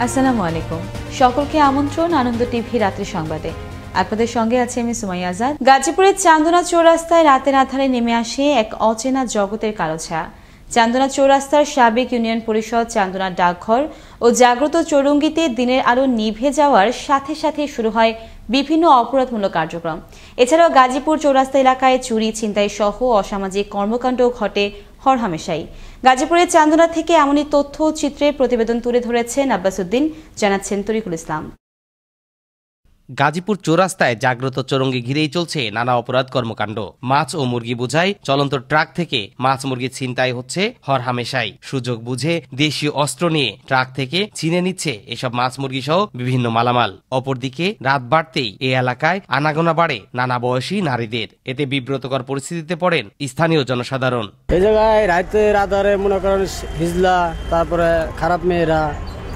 আসসালামু আলাইকুম। সকলকে আমন্ত্রণ আনন্দ টিভি রাত্রি সংবাদে। আপনাদের সঙ্গে আছে আমি সুমাইয়া আজাদ। গাজীপুরের চান্দনা চৌরাস্তায় রাতের আঁধারে নেমে আসে এক অচেনা জগতের কালো ছায়া। চান্দনা চৌরাস্তার সাবেক ইউনিয়ন পরিষদ, চান্দনা ডাকঘর ও জাগ্রত চৌরঙ্গিতে দিনের আলো নিভে যাওয়ার সাথে সাথে শুরু হয় বিভিন্ন অপরাধমূলক কার্যক্রম। এছাড়াও গাজীপুর চৌরাস্তা এলাকায় চুরি, ছিনতাই সহ অসামাজিক কর্মকাণ্ড ঘটে হরহামেশাই। গাজীপুরের চান্দনা থেকে এমনই তথ্য চিত্রে প্রতিবেদন তুলে ধরেছেন আব্বাস উদ্দিন, জানাচ্ছেন তরিকুল ইসলাম। গাজীপুর চৌরাস্তায় জাগ্রত চৌরঙ্গি ঘিরেই চলছে নানা অপরাধ কর্মকাণ্ড। মাছ ও মুরগি বোঝাই চলন্ত ট্রাক থেকে মাছ মুরগি ছিনতাই হচ্ছে হরহামেশাই। সুযোগ বুঝে দেশীয় অস্ত্র নিয়ে ট্রাক থেকে ছিনে নিচ্ছে এসব মাছ মুরগি সহ বিভিন্ন মালামাল। অপরদিকে রাত বাড়তেই এই এলাকায় আনাগোনা বাড়ে নানা বয়সী নারীদের। এতে বিব্রতকর পরিস্থিতিতে পড়েন স্থানীয় জনসাধারণ। এই জায়গায় রাতের আধারে মনে করেন হিজলা, তারপরে খারাপ মেয়েরা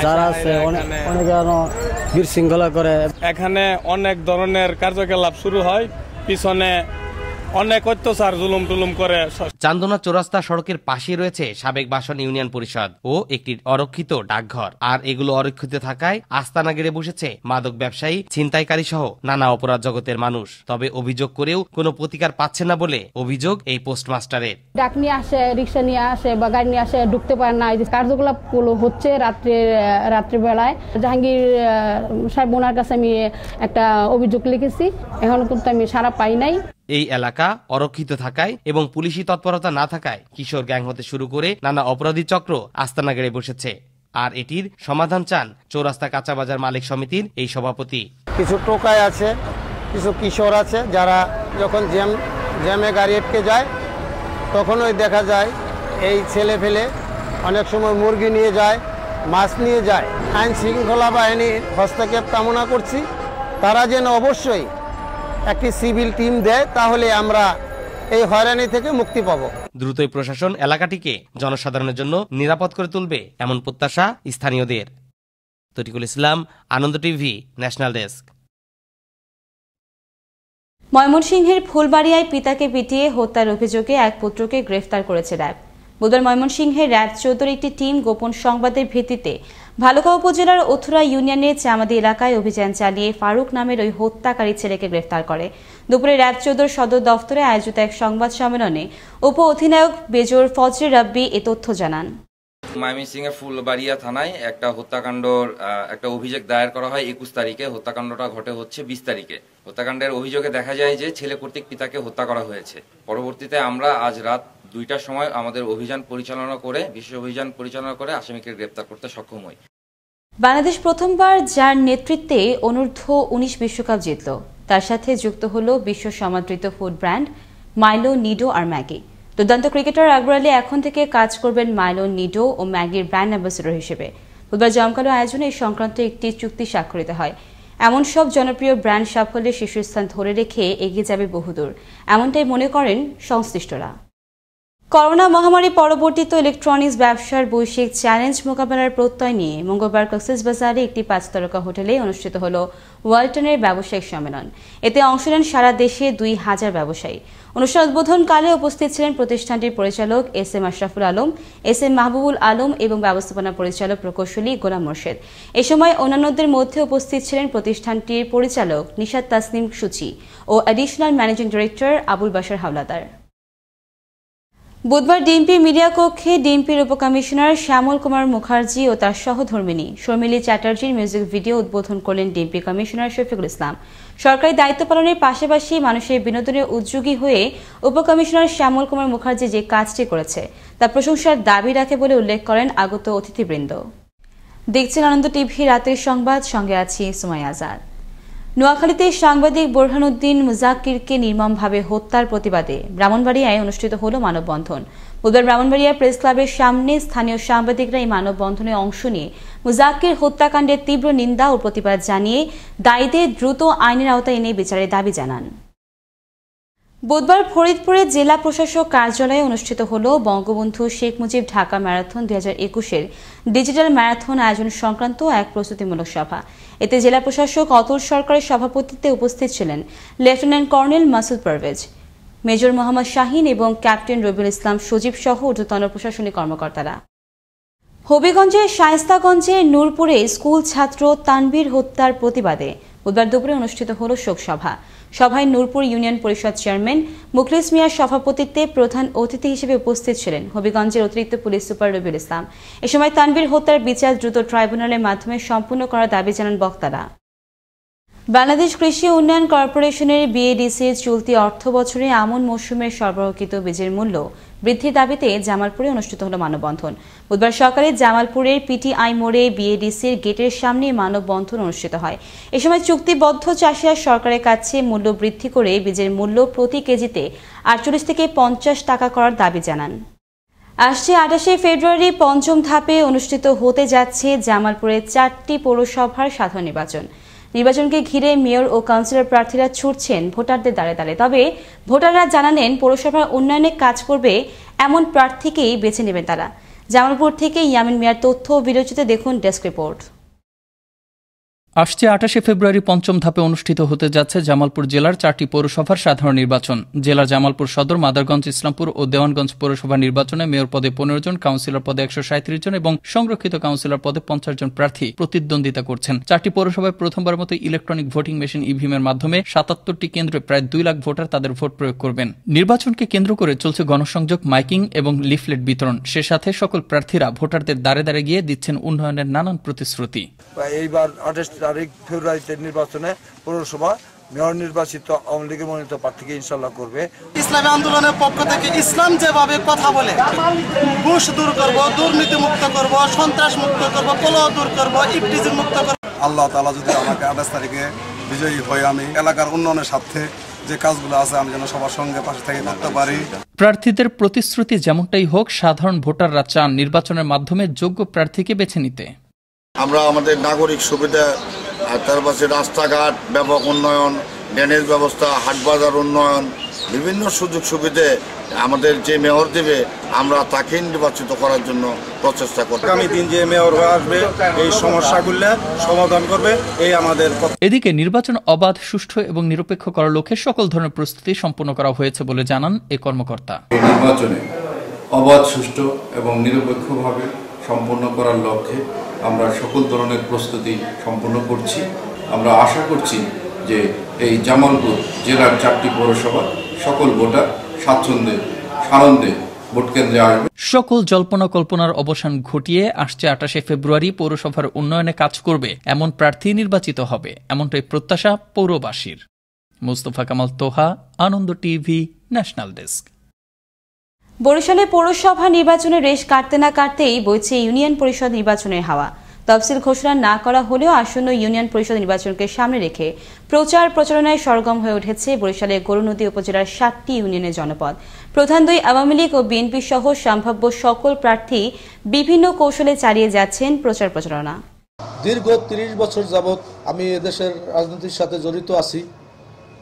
যারা আছে অনেক বিশৃঙ্খলা করে। এখানে অনেক ধরনের কার্যকলাপ শুরু হয়, পিছনে অনেক অত্যাচার জুলুম টুলুম করে। চান্দনা চৌরাস্তা সড়কের পাশে রয়েছে সাবেক বাসন ইউনিয়ন পরিষদ ও একটি অরক্ষিত ডাকঘর। আর এগুলো অরক্ষিত থাকায় আস্তানা গেড়ে বসেছে মাদক ব্যবসায়ী, ছিনতাইকারী সহ নানা অপরাধ জগতের মানুষ। তবে অভিযোগ করেও কোনো প্রতিকার পাচ্ছে না বলে অভিযোগ এই পোস্টমাস্টারের। ডাক নিয়ে আসে, রিক্সা নিয়ে আসে বা গাড়ি নিয়ে আসে, ঢুকতে পারে না। এই যে কার্যকলাপ গুলো হচ্ছে রাত্রিবেলায়। জাহাঙ্গীর সাহেব ওনার কাছে আমি একটা অভিযোগ লিখেছি, এখনো কিন্তু আমি সাড়া পাই নাই। এই এলাকা অরক্ষিত থাকায় এবং পুলিশি তৎপরতা না থাকায় কিশোর গ্যাং হতে শুরু করে নানা অপরাধী চক্র আস্তানা গেড়ে বসেছে। আর এটির সমাধান চান চৌরাস্তা কাঁচা বাজার মালিক সমিতির এই সভাপতি। কিছু টোকাই আছে, কিছু কিশোর আছে যারা যখন জ্যামে গাড়ি আটকে যায় তখনই দেখা যায় এই ছেলে ফেলে অনেক সময় মুরগি নিয়ে যায়, মাছ নিয়ে যায়। আইন শৃঙ্খলা বাহিনীর হস্তক্ষেপ কামনা করছি, তারা যেন অবশ্যই একটি সিভিল টিম দেয়, তাহলে আমরা এই হয়রানি থেকে মুক্তি পাবো। দ্রুতই প্রশাসন এলাকাটিকে জনসাধারণের জন্য নিরাপদ করে তুলবে এমন প্রত্যাশা স্থানীয়দের। তরিকুল ইসলাম, আনন্দ টিভি, ন্যাশনাল ডেস্ক। ময়মনসিংহের ফুলবাড়িয়ায় পিতাকে পিটিয়ে হত্যার অভিযোগে এক পুত্রকে গ্রেফতার করেছে র্যাব। বুধবার ময়মনসিংহের র্যাব 14 একটি টিম গোপন সংবাদের ভিত্তিতে ভালুকা উপজেলার ওথুরা ইউনিয়নের চামাদি এলাকায় অভিযান চালিয়ে ফারুক নামের ওই হত্যাকারী ছেলেকে গ্রেফতার করে। দুপুরে র্যাব 14 সদর দফতরে আয়োজিত এক সংবাদ সম্মেলনে উপ অধিনায়ক মেজর ফজলে রাব্বি এ তথ্য জানান। ময়মনসিংহের ফুলবাড়িয়া থানায় একটা হত্যাকাণ্ডর একটা অভিযোগ দায়ের করা হয় 21 তারিখে। হত্যাকাণ্ডটা ঘটে হচ্ছে 20 তারিখে। হত্যাকাণ্ডের অভিযোগে দেখা যায় যে ছেলে কর্তৃক পিতাকে হত্যা করা হয়েছে। পরবর্তীতে আমরা আজ রাত 2টার সময় আমাদের বিশেষ অভিযান পরিচালনা করে আসামিকে গ্রেপ্তার করতে সক্ষম হই। বাংলাদেশ প্রথমবার যার নেতৃত্বে অনূর্ধ্ব 19 বিশ্বকাপ জিতল, তার সাথে যুক্ত হল বিশ্ব সমাদৃত ফুড ব্র্যান্ড মাইলো, নিডো আর ম্যাগি। দুর্দান্ত ক্রিকেটার আকবর আলী এখন থেকে কাজ করবেন মাইলো, নিডো ও ম্যাগির ব্র্যান্ড অ্যাম্বাসেডর হিসেবে। বুধবার জমকালো আয়োজনে এই সংক্রান্ত একটি চুক্তি স্বাক্ষরিত হয়। এমন সব জনপ্রিয় ব্র্যান্ড সাফল্যের শীর্ষস্থান ধরে রেখে এগিয়ে যাবে বহুদূর, এমনটাই মনে করেন সংশ্লিষ্টরা। করোনা মহামারী পরবর্তীতে ইলেকট্রনিক্স ব্যবসার বৈশ্বিক চ্যালেঞ্জ মোকাবেলার প্রত্যয় নিয়ে মঙ্গলবার কক্সবাজারে একটি 5 তারকা হোটেলে অনুষ্ঠিত হল ওয়ালটনের ব্যবসায়িক সম্মেলন। এতে অংশ নেন সারা দেশে 2000 ব্যবসায়ী। অনুষ্ঠান উদ্বোধনকালে উপস্থিত ছিলেন প্রতিষ্ঠানটির পরিচালক এস.এম. আশরাফুল আলম, এস.এম. মাহবুবুল আলম এবং ব্যবস্থাপনা পরিচালক প্রকৌশলী গোলাম মোর্শেদ। এ সময় অন্যান্যদের মধ্যে উপস্থিত ছিলেন প্রতিষ্ঠানটির পরিচালক নিশাত তাসনিম সূচি ও additional managing director Abul Bashar Howlader. বুধবার ডিএমপি মিডিয়া কক্ষে ডিএমপির উপকমিশনার শ্যামল কুমার মুখার্জি ও তার সহধর্মিণী শর্মিলী চ্যাটার্জির মিউজিক ভিডিও উদ্বোধন করলেন ডিএমপি কমিশনার শফিকুল ইসলাম। সরকারি দায়িত্ব পালনের পাশাপাশি মানুষের বিনোদনে উদ্যোগী হয়ে উপকমিশনার শ্যামল কুমার মুখার্জি যে কাজটি করেছে তা প্রশংসার দাবি রাখে বলে উল্লেখ করেন আগত অতিথিবৃন্দ। দেখছেন আনন্দ টিভি রাতের সংবাদ, সঙ্গে আছি সুমাইয়া আজাদ। নোয়াখালীতে সাংবাদিক বোরহানুদ্দিন মুজাক্কিরকে নির্মমভাবে হত্যার প্রতিবাদে ব্রাহ্মণবাড়িয়ায় অনুষ্ঠিত হল মানববন্ধন। বুধবার ব্রাহ্মণবাড়িয়া প্রেস ক্লাবের সামনে স্থানীয় সাংবাদিকরা এই মানববন্ধনে অংশ নিয়ে মুজাক্কির হত্যাকাণ্ডের তীব্র নিন্দা ও প্রতিবাদ জানিয়ে দায়ীদের দ্রুত আইনের আওতায় এনে বিচারের দাবি জানান। বুধবার ফরিদপুরে জেলা প্রশাসক কার্যালয়ে অনুষ্ঠিত হল বঙ্গবন্ধু শেখ মুজিব ঢাকা ম্যারাথন 2021-এর ডিজিটাল ম্যারাথন আয়োজন সংক্রান্ত এক প্রস্তুতিমূলক সভা। এতে জেলা প্রশাসক অতুল সরকারের সভাপতিত্বে উপস্থিত ছিলেন lieutenant colonel Masud Parvez, major Mohammad Shahin এবং ক্যাপ্টেন রবিউল ইসলাম সজীব সহ ঊর্ধ্বতন প্রশাসনিক কর্মকর্তারা। হবিগঞ্জের শায়েস্তাগঞ্জে নূরপুরে স্কুল ছাত্র তানভীর হত্যার প্রতিবাদে বুধবার দুপুরে অনুষ্ঠিত হল শোকসভা। সভায় নূরপুর ইউনিয়ন পরিষদ চেয়ারম্যান মুখলিস মিয়ার সভাপতিত্বে প্রধান অতিথি হিসেবে উপস্থিত ছিলেন হবিগঞ্জের অতিরিক্ত পুলিশ সুপার রবিউল ইসলাম। এ সময় তানভীর হত্যার বিচার দ্রুত ট্রাইব্যুনালের মাধ্যমে সম্পূর্ণ করার দাবি জানান বক্তারা। বাংলাদেশ কৃষি উন্নয়ন কর্পোরেশনের বিএডিসির চলতি অর্থ বছরে আমন মৌসুমের সরবরাহকৃত বীজের মূল্য বৃদ্ধির দাবিতে জামালপুরে অনুষ্ঠিত হল মানববন্ধন। বুধবার সকালে জামালপুরের পিটিআই মোড়ে বিএডিসির গেটের সামনে মানববন্ধন অনুষ্ঠিত হয়। এ সময় চুক্তিবদ্ধ চাষিরা সরকারের কাছে মূল্য বৃদ্ধি করে বীজের মূল্য প্রতি কেজিতে 48 থেকে 50 টাকা করার দাবি জানান। আসছে 28 ফেব্রুয়ারি পঞ্চম ধাপে অনুষ্ঠিত হতে যাচ্ছে জামালপুরের 4টি পৌরসভার সাধারণ নির্বাচন। নির্বাচনকে ঘিরে মেয়র ও কাউন্সিলর প্রার্থীরা ছুটছেন ভোটারদের দ্বারে দ্বারে। তবে ভোটাররা জানালেন পৌরসভার উন্নয়নে কাজ করবে এমন প্রার্থীকেই বেছে নেবেন তারা। জামালপুর থেকে ইয়ামিন মিয়ার তথ্য ও ভিডিওচিত্রে দেখুন ডেস্ক রিপোর্ট। আসছে 28 ফেব্রুয়ারি পঞ্চম ধাপে অনুষ্ঠিত হতে যাচ্ছে জামালপুর জেলার 4টি পৌরসভার সাধারণ নির্বাচন। জেলার জামালপুর সদর, মাদারগঞ্জ, ইসলামপুর ও দেওয়ানগঞ্জ পৌরসভা নির্বাচনে মেয়র পদে 15 জন, কাউন্সিলর পদে 137 জন এবং সংরক্ষিত কাউন্সিলর পদে 50 জন প্রার্থী প্রতিদ্বন্দ্বিতা করছেন। 4টি পৌরসভায় প্রথমবার মতো ইলেকট্রনিক ভোটিং মেশিন ইভিএমের মাধ্যমে 77টি কেন্দ্রে প্রায় 2 লাখ ভোটার তাদের ভোট প্রয়োগ করবেন। নির্বাচনকে কেন্দ্র করে চলছে গণসংযোগ, মাইকিং এবং লিফলেট বিতরণ। সে সাথে সকল প্রার্থীরা ভোটারদের দ্বারে দ্বারে গিয়ে দিচ্ছেন উন্নয়নের নানান প্রতিশ্রুতি। এইবার 28 তারিখ ফেব্রুয়ারিতে নির্বাচনে পৌরসভা মেয়র নির্বাচিত আওয়ামী লীগের মনোনীত প্রার্থীকে ইনশাল্লাহ করবে। ইসলামী আন্দোলনের পক্ষ থেকে ইসলাম যেভাবে কথা বলে ঘুষ দূর করব, দুর্নীতি মুক্ত করব, সন্ত্রাস মুক্ত করব, কলহ দূর করব, ইফটিজিং মুক্ত করব। আল্লাহ তাআলা যদি আমাকে 28 তারিখে বিজয়ী হয়ে আমি এলাকার উন্নয়নের স্বার্থে যে কাজগুলো আছে আমি যেন সবার সঙ্গে পাশে থেকে করতে পারি। প্রার্থীদের প্রতিশ্রুতি যেমনটাই হোক, সাধারণ ভোটাররা চান নির্বাচনের মাধ্যমে যোগ্য প্রার্থীকে বেছে নিতে। আমরা আমাদের নাগরিক সুবিধা, তার পাশে রাস্তাঘাট ব্যাপক উন্নয়ন, ড্রেনেজ ব্যবস্থা, হাটবাজার উন্নয়ন, বিভিন্ন সুযোগ সুবিধে আমাদের যে মেয়র দেবে আমরা তাকে নির্বাচিত করার জন্য প্রচেষ্টা করব। আগামী দিন যে মেয়র হয়ে আসবে এই সমস্যাগুলো সমাধান করবে, এই আমাদের। এদিকে নির্বাচন অবাধ, সুষ্ঠু এবং নিরপেক্ষ করার লক্ষ্যে সকল ধরনের প্রস্তুতি সম্পন্ন করা হয়েছে বলে জানান এই কর্মকর্তা। এই নির্বাচনে অবাধ, সুষ্ঠু এবং নিরপেক্ষভাবে সম্পন্ন করার লক্ষ্যে আমরা সকল ধরনের প্রস্তুতি সম্পন্ন করছি। আমরা আশা করছি যে এই জামালপুর জেলার 4টি পৌরসভা সকল ভোটার স্বাচ্ছন্দ্যে সানন্দে ভোট কেন্দ্রে আসবে। সকল জল্পনা কল্পনার অবসান ঘটিয়ে আসছে 28 ফেব্রুয়ারি পৌরসভার উন্নয়নে কাজ করবে এমন প্রার্থী নির্বাচিত হবে, এমনটাই প্রত্যাশা পৌরবাসীর। মুস্তফা কামাল তোহা, আনন্দ টিভি, ন্যাশনাল ডেস্ক। বরিশালে পৌরসভা নির্বাচনের রেশ কাটতে না কাটতেই বইছে ইউনিয়ন পরিষদ নির্বাচনের হাওয়া। তফসিল ঘোষণা না করা হলেও আসন্ন ইউনিয়ন পরিষদ নির্বাচনকে সামনে রেখে প্রচার প্রচারণায় সরগম হয়ে উঠেছে বরিশালের গরুনদী উপজেলার 7টি ইউনিয়নের জনপদ। প্রধান দুই আওয়ামী লীগ ও বিএনপি সহ সম্ভাব্য সকল প্রার্থী বিভিন্ন কৌশলে চালিয়ে যাচ্ছেন প্রচার প্রচারণা। দীর্ঘ 30 বছর যাবৎ আমি এদেশের রাজনীতির সাথে জড়িত আছি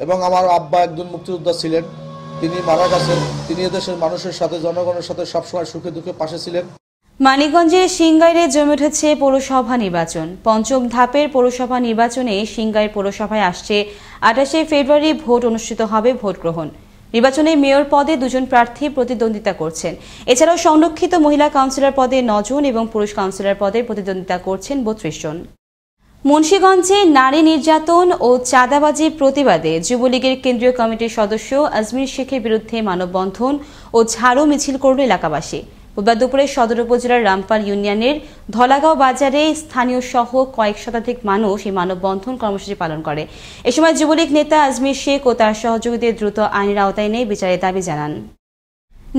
এবং আমার আব্বা একজন মুক্তিযোদ্ধা ছিলেন। তিনি মারা গেছেন। তিনি এদেশের মানুষের সাথে, জনগণের সাথে সবসময় সুখে দুঃখে পাশে ছিলেন। মানিকগঞ্জের সিংগাইরে জমে উঠেছে পৌরসভা নির্বাচন। পঞ্চম ধাপের পৌরসভা নির্বাচনে সিংগাইর পৌরসভায় আসছে 28 ফেব্রুয়ারি ভোট অনুষ্ঠিত হবে ভোট গ্রহণ। নির্বাচনে মেয়র পদে 2 জন প্রার্থী প্রতিদ্বন্দ্বিতা করছেন। এছাড়াও সংরক্ষিত মহিলা কাউন্সিলর পদে 9 জন এবং পুরুষ কাউন্সিলর পদে প্রতিদ্বন্দ্বিতা করছেন 32 জন। মুন্সিগঞ্জে নারী নির্যাতন ও চাঁদাবাজির প্রতিবাদে যুবলীগের কেন্দ্রীয় কমিটির সদস্য আজমির শেখের বিরুদ্ধে মানববন্ধন ও ঝাড়ু মিছিল করল এলাকাবাসী। বুধবার দুপুরে সদর উপজেলার রামপাল ইউনিয়নের ধলাগাঁও বাজারে স্থানীয় সহ কয়েক শতাধিক মানুষ এই মানববন্ধন কর্মসূচি পালন করে। এ সময় যুবলীগ নেতা আজমির শেখ ও তার সহযোগীদের দ্রুত আইনের আওতায় এনে বিচারের দাবি জানান।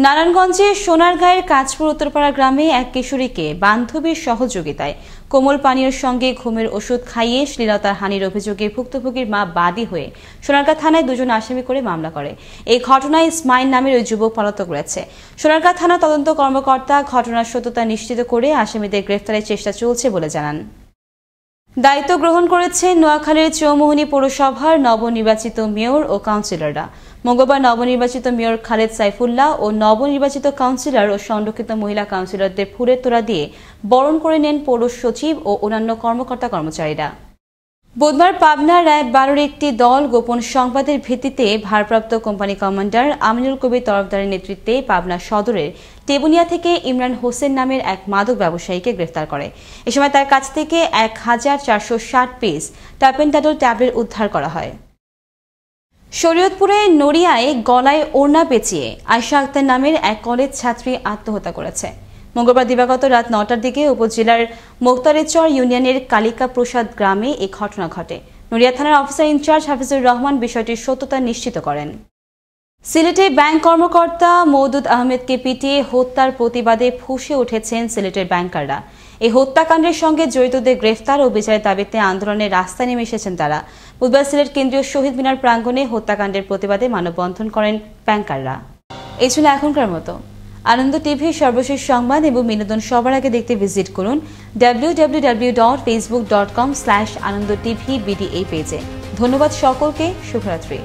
নারায়ণগঞ্জের সোনারগাঁয়ের কাঁচপুর উত্তরপাড়া গ্রামে এক কিশোরীকে বান্ধবীর সহযোগিতায় কোমল পানীয়ের সঙ্গে ঘুমের ওষুধ খাইয়ে শ্লীলতার হানির অভিযোগে ভুক্তভোগীর মা বাদী হয়ে সোনারগাঁ থানায় 2 জন আসামি করে মামলা করে। এই ঘটনায় ইসমাইল নামের ওই যুবক পলাতক রয়েছে। সোনারগাঁ থানা তদন্ত কর্মকর্তা ঘটনার সত্যতা নিশ্চিত করে আসামিদের গ্রেফতারের চেষ্টা চলছে বলে জানান। দায়িত্ব গ্রহণ করেছে নোয়াখালীর চৌমুহনী পৌরসভার নবনির্বাচিত মেয়র ও কাউন্সিলররা। মঙ্গলবার নবনির্বাচিত মেয়র খালেদ সাইফুল্লাহ ও নবনির্বাচিত কাউন্সিলর ও সংরক্ষিত মহিলা কাউন্সিলরদের ফুলের তোড়া দিয়ে বরণ করে নেন পৌর সচিব ও অন্যান্য কর্মকর্তা কর্মচারীরা। বুধবার পাবনার রায় 12-এর একটি দল গোপন সংবাদের ভিত্তিতে ভারপ্রাপ্ত কোম্পানি কমান্ডার আমিনুল কবির তরফদারের নেতৃত্বে পাবনা সদরের টেবুনিয়া থেকে ইমরান হোসেন নামের এক মাদক ব্যবসায়ীকে গ্রেফতার করে। এ সময় তার কাছ থেকে 1460 পিস টাপেন্টাডল ট্যাবলেট উদ্ধার করা হয়। শরীয়তপুরে নড়িয়ায় গলায় ওড়না পেঁচিয়ে আয়শা আক্তার নামের এক কলেজ ছাত্রী আত্মহত্যা করেছে। মঙ্গলবার দিবাগত রাত 9টার দিকে উপজেলার মোক্তারেচর ইউনিয়নের কালিকা প্রসাদ গ্রামে এই ঘটনা ঘটে। নড়িয়া থানার অফিসার ইনচার্জ হাফিজুর রহমান বিষয়টির সত্যতা নিশ্চিত করেন। সিলেটে ব্যাংক কর্মকর্তা মওদুদ আহমেদকে পিটিয়ে হত্যার প্রতিবাদে ফুঁসে উঠেছেন সিলেটের ব্যাংকাররা। এই হত্যাকাণ্ডের সঙ্গে জড়িতদের গ্রেফতার ও বিচারের দাবিতে আন্দোলনের রাস্তায় নেমে এসেছেন তারা। বুধবার সিলেট কেন্দ্রীয় শহীদ মিনার প্রাঙ্গণে হত্যাকাণ্ডের প্রতিবাদে মানববন্ধন করেন ব্যাংকাররা। এই ছিল এখনকার মতো। আনন্দ টিভির সর্বশেষ সংবাদ এবং বিনোদন সবার আগে দেখতে ভিজিট করুন www.facebook.com/anandotv BD এই পেজে। ধন্যবাদ সকলকে। শুভরাত্রি।